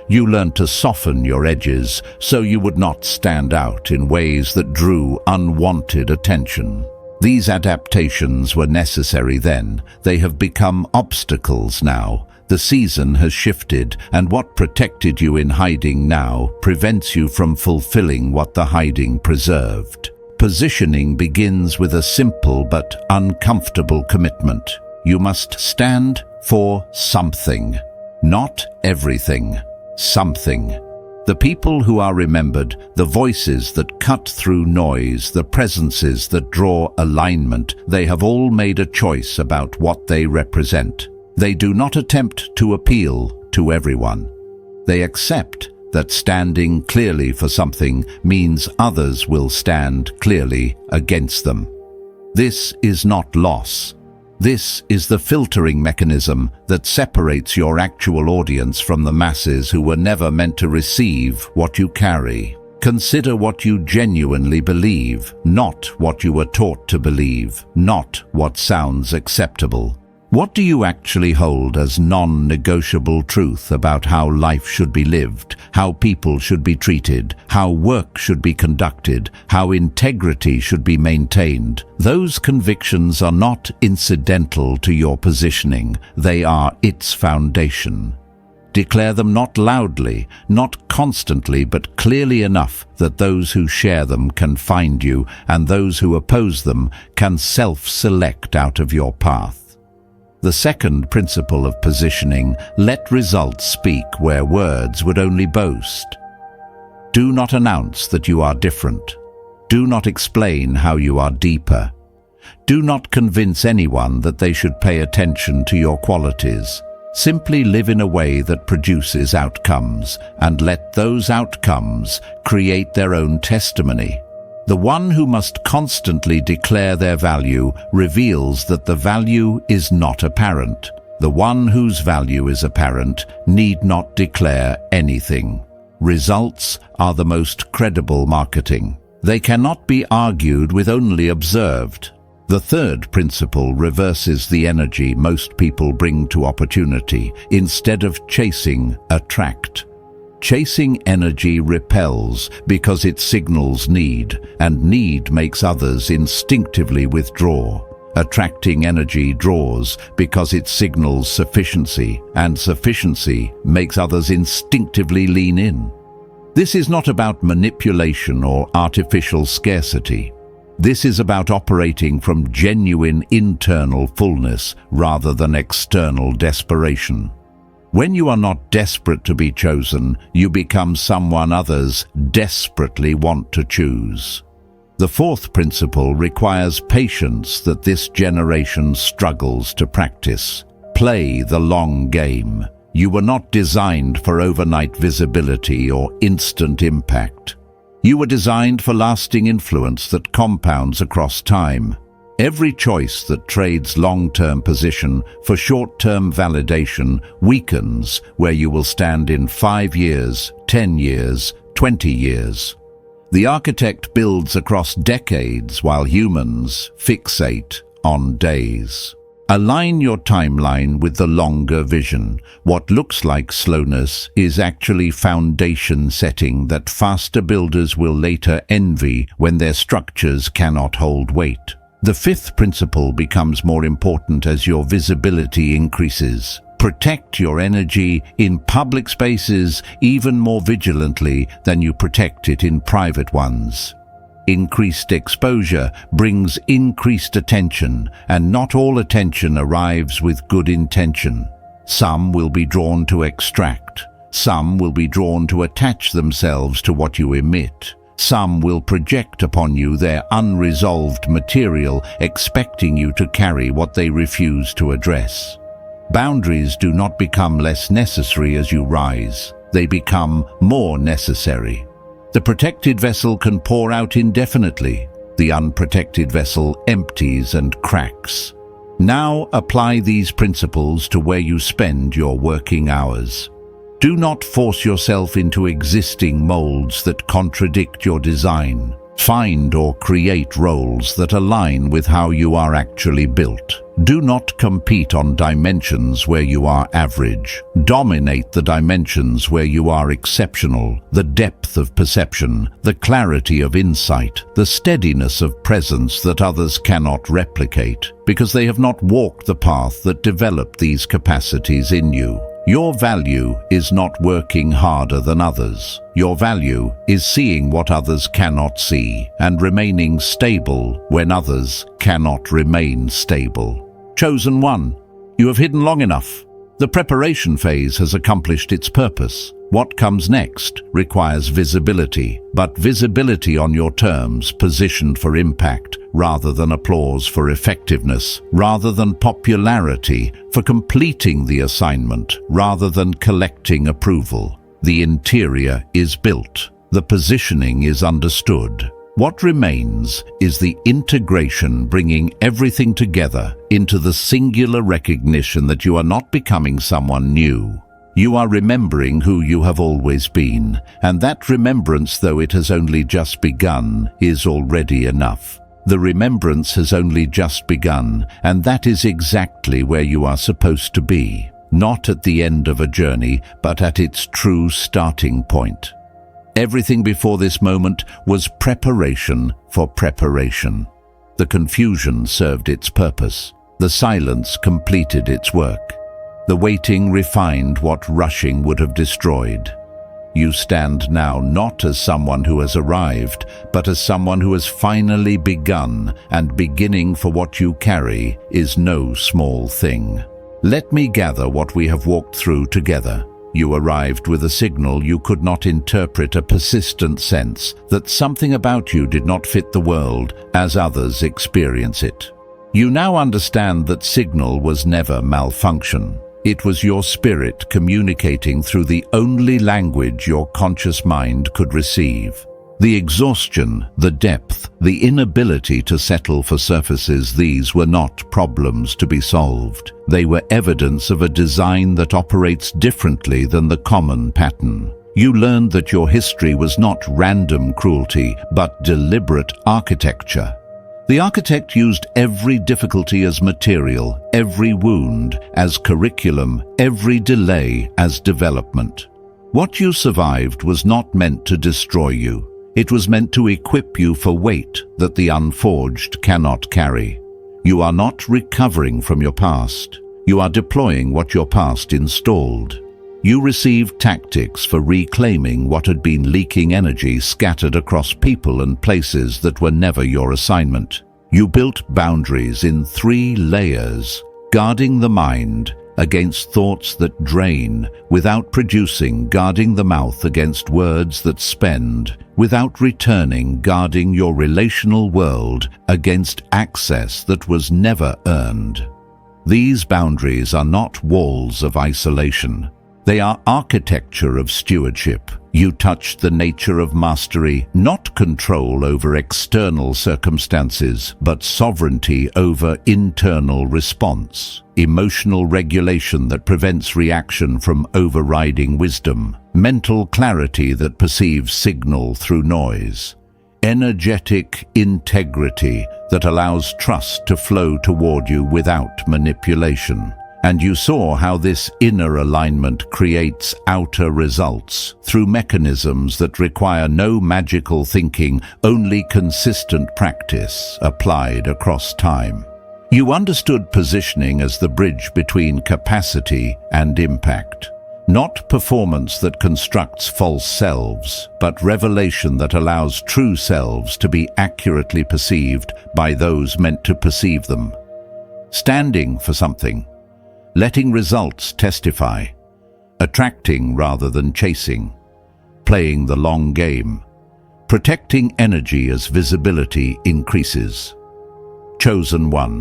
A: You learned to soften your edges so you would not stand out in ways that drew unwanted attention. These adaptations were necessary then. They have become obstacles now. The season has shifted, and what protected you in hiding now prevents you from fulfilling what the hiding preserved. Positioning begins with a simple but uncomfortable commitment. You must stand for something. Not everything. Something. The people who are remembered, the voices that cut through noise, the presences that draw alignment, they have all made a choice about what they represent. They do not attempt to appeal to everyone. They accept that standing clearly for something means others will stand clearly against them. This is not loss. This is the filtering mechanism that separates your actual audience from the masses who were never meant to receive what you carry. Consider what you genuinely believe, not what you were taught to believe, not what sounds acceptable. What do you actually hold as non-negotiable truth about how life should be lived, how people should be treated, how work should be conducted, how integrity should be maintained? Those convictions are not incidental to your positioning. They are its foundation. Declare them not loudly, not constantly, but clearly enough that those who share them can find you, and those who oppose them can self-select out of your path. The second principle of positioning: let results speak where words would only boast. Do not announce that you are different. Do not explain how you are deeper. Do not convince anyone that they should pay attention to your qualities. Simply live in a way that produces outcomes, and let those outcomes create their own testimony. The one who must constantly declare their value reveals that the value is not apparent. The one whose value is apparent need not declare anything. Results are the most credible marketing. They cannot be argued with, only observed. The third principle reverses the energy most people bring to opportunity. Instead of chasing, attract. Chasing energy repels because it signals need, and need makes others instinctively withdraw. Attracting energy draws because it signals sufficiency, and sufficiency makes others instinctively lean in. This is not about manipulation or artificial scarcity. This is about operating from genuine internal fullness rather than external desperation. When you are not desperate to be chosen, you become someone others desperately want to choose. The fourth principle requires patience that this generation struggles to practice. Play the long game. You were not designed for overnight visibility or instant impact. You were designed for lasting influence that compounds across time. Every choice that trades long-term position for short-term validation weakens where you will stand in 5 years, 10 years, 20 years. The architect builds across decades while humans fixate on days. Align your timeline with the longer vision. What looks like slowness is actually foundation setting that faster builders will later envy when their structures cannot hold weight. The fifth principle becomes more important as your visibility increases. Protect your energy in public spaces even more vigilantly than you protect it in private ones. Increased exposure brings increased attention, and not all attention arrives with good intention. Some will be drawn to extract. Some will be drawn to attach themselves to what you emit. Some will project upon you their unresolved material, expecting you to carry what they refuse to address. Boundaries do not become less necessary as you rise. They become more necessary. The protected vessel can pour out indefinitely. The unprotected vessel empties and cracks. Now apply these principles to where you spend your working hours. Do not force yourself into existing molds that contradict your design. Find or create roles that align with how you are actually built. Do not compete on dimensions where you are average. Dominate the dimensions where you are exceptional, the depth of perception, the clarity of insight, the steadiness of presence that others cannot replicate, because they have not walked the path that developed these capacities in you. Your value is not working harder than others. Your value is seeing what others cannot see and remaining stable when others cannot remain stable. Chosen one, you have hidden long enough. The preparation phase has accomplished its purpose. What comes next requires visibility, but visibility on your terms, positioned for impact, rather than applause for effectiveness, rather than popularity for completing the assignment, rather than collecting approval. The interior is built. The positioning is understood. What remains is the integration, bringing everything together into the singular recognition that you are not becoming someone new. You are remembering who you have always been, and that remembrance, though it has only just begun, is already enough. The remembrance has only just begun, and that is exactly where you are supposed to be. Not at the end of a journey, but at its true starting point. Everything before this moment was preparation for preparation. The confusion served its purpose. The silence completed its work. The waiting refined what rushing would have destroyed. You stand now not as someone who has arrived, but as someone who has finally begun, and beginning for what you carry is no small thing. Let me gather what we have walked through together. You arrived with a signal you could not interpret, a persistent sense that something about you did not fit the world as others experience it. You now understand that signal was never malfunction. It was your spirit communicating through the only language your conscious mind could receive. The exhaustion, the depth, the inability to settle for surfaces, these were not problems to be solved. They were evidence of a design that operates differently than the common pattern. You learned that your history was not random cruelty, but deliberate architecture. The architect used every difficulty as material, every wound as curriculum, every delay as development. What you survived was not meant to destroy you. It was meant to equip you for weight that the unforged cannot carry. You are not recovering from your past. You are deploying what your past installed. You received tactics for reclaiming what had been leaking energy scattered across people and places that were never your assignment. You built boundaries in 3 layers, guarding the mind against thoughts that drain, without producing, guarding the mouth against words that spend, without returning, guarding your relational world against access that was never earned. These boundaries are not walls of isolation. They are architecture of stewardship. You touched the nature of mastery, not control over external circumstances, but sovereignty over internal response. Emotional regulation that prevents reaction from overriding wisdom. Mental clarity that perceives signal through noise. Energetic integrity that allows trust to flow toward you without manipulation. And you saw how this inner alignment creates outer results through mechanisms that require no magical thinking, only consistent practice applied across time. You understood positioning as the bridge between capacity and impact. Not performance that constructs false selves, but revelation that allows true selves to be accurately perceived by those meant to perceive them. Standing for something. Letting results testify, attracting rather than chasing, playing the long game, protecting energy as visibility increases. Chosen one.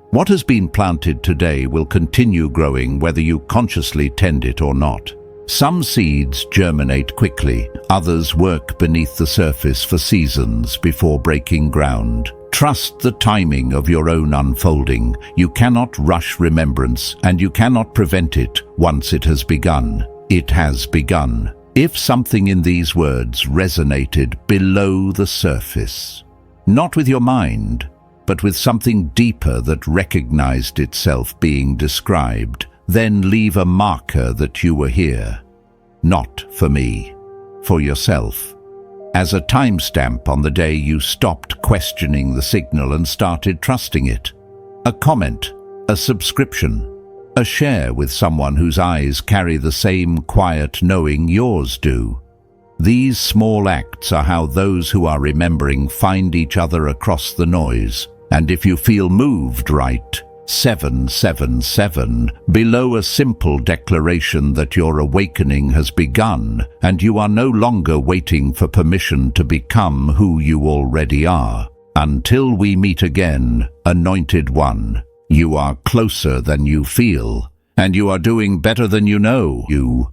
A: What has been planted today will continue growing whether you consciously tend it or not. Some seeds germinate quickly, others work beneath the surface for seasons before breaking ground. Trust the timing of your own unfolding. You cannot rush remembrance, and you cannot prevent it once it has begun. It has begun. If something in these words resonated below the surface, not with your mind, but with something deeper that recognized itself being described, then leave a marker that you were here. Not for me, for yourself. As a timestamp on the day you stopped questioning the signal and started trusting it. A comment, a subscription, a share with someone whose eyes carry the same quiet knowing yours do. These small acts are how those who are remembering find each other across the noise. And if you feel moved, write 777 below a simple declaration that your awakening has begun and you are no longer waiting for permission to become who you already are. Until we meet again, Anointed One, you are closer than you feel, and you are doing better than you know. You